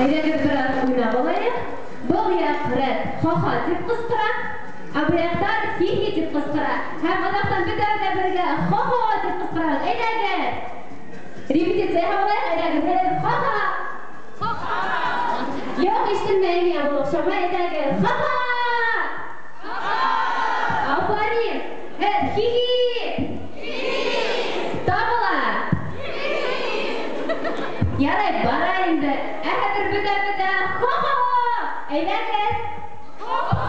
Әйдәгез бераз уйнап алайық. Бұл яқ рәт ха-ха деп қысқыра, абыраяқтар хи-хи деп қысқыра. Һәм одақтан бітәрді бірге ха-ха деп қысқыра. Әйдәгіз. Репетиция алайық. Әйдәгіз. Ха-ха. Ха-ха. Yok ишетелмәйме бұл оқшама. Әйдәгіз. Ха-ха. Ха-ха. Афарин. Хи-хи. Ярай, бара инде. Әхәдер бөтә-бөтә. Ха-ха! Әйдәгез. Ха-ха!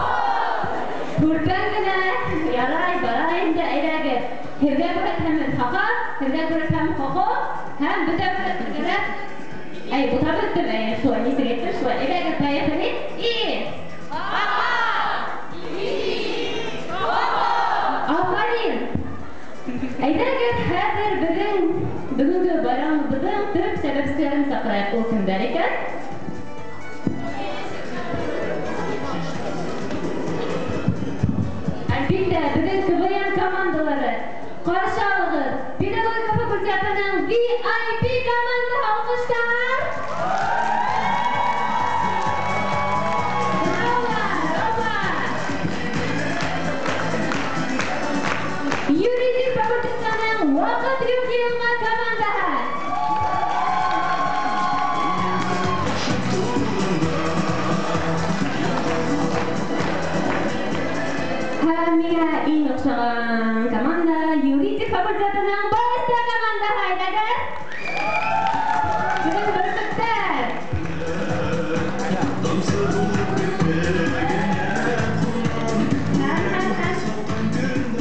Күргән генә. Ярай, бара инде. Әйдәгез. Һеҙгә күрә һәм ха-ха, һеҙгә күрә һәм ха-ха, һәм бөтә-бөтә бергәләп. Әй, бу та бөттө. Әй, шулай нисек әйттем, шулай. Әйдәгез, поехали. И. Ха-ха! И. Ха-ха! Афарин. Әйдәгез, хәзер бүгенге байрамыбыҙҙың төп сәбәпселәрен саҡырайыҡ. Ул кемдәр икән? Әлбиттә, бөгөн КВН командалары. Ҡаршы алығыҙ. Педагогика факультетының VIP команда. Алҡыштар! Юридик факультетының ваҡыт юҡ йылма командаһы. Һәм миңә иң оҡшаған команда юридик факультетының БСТ командаһы. Әйҙәгеҙ. Бөгөн бөрсөктәр.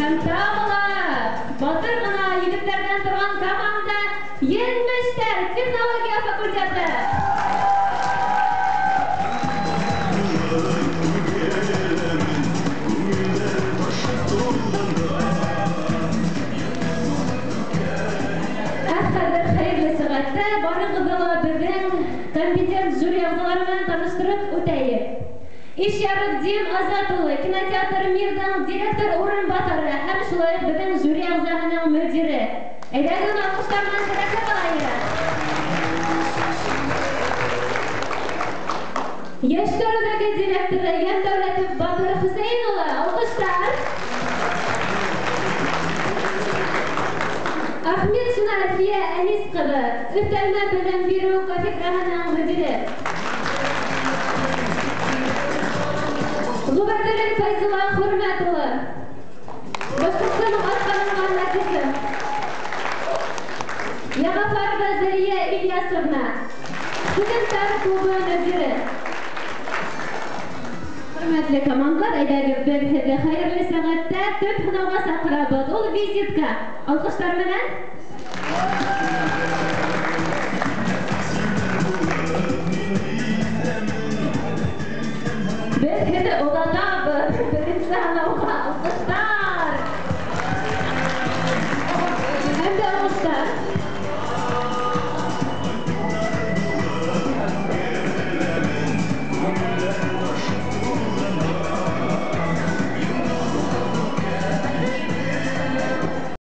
Һәм тағы ла батыр ғына егеттәрҙән торған команда Енмештәр технология факультеты. Хәҙер хәйерле сәғәттә барығыҙҙы ла беҙҙең компетент жюри ағзалары менән таныштырып үтәйек. Ишъяров Дим Азат улы, кинотеатр Мирҙың директор урынбаҫары һәм шулай уҡ беҙҙең жюри ағзаһының мөдире. Әйҙәгеҙ, алҡыштар менән тәбрикләп алайыҡ. Йәштәр үҙәге директоры Йәндәүләтов Батыр Хөсәйен улы, алҡыштар. Әхмәт Шунафия Әнис ҡыҙы, өҫтәлмә белем биреү кафедраһының мөдире. Зубайдуллин Файзулла Хөрмәт улы, Башҡортостан атҡаҙанған артисы. Яғафарова Зария Ильясовна, студенттар клубы мөдире. Хөрмәтле командалар, әйҙәгеҙ, беҙ һеҙҙе хәйерле сәғәттә төп һынауға саҡырабыҙ. Ул визитка. Алҡыштар менән. Беҙ һеҙҙе оҙатабыҙ. Беренсе һынауға алҡыштар.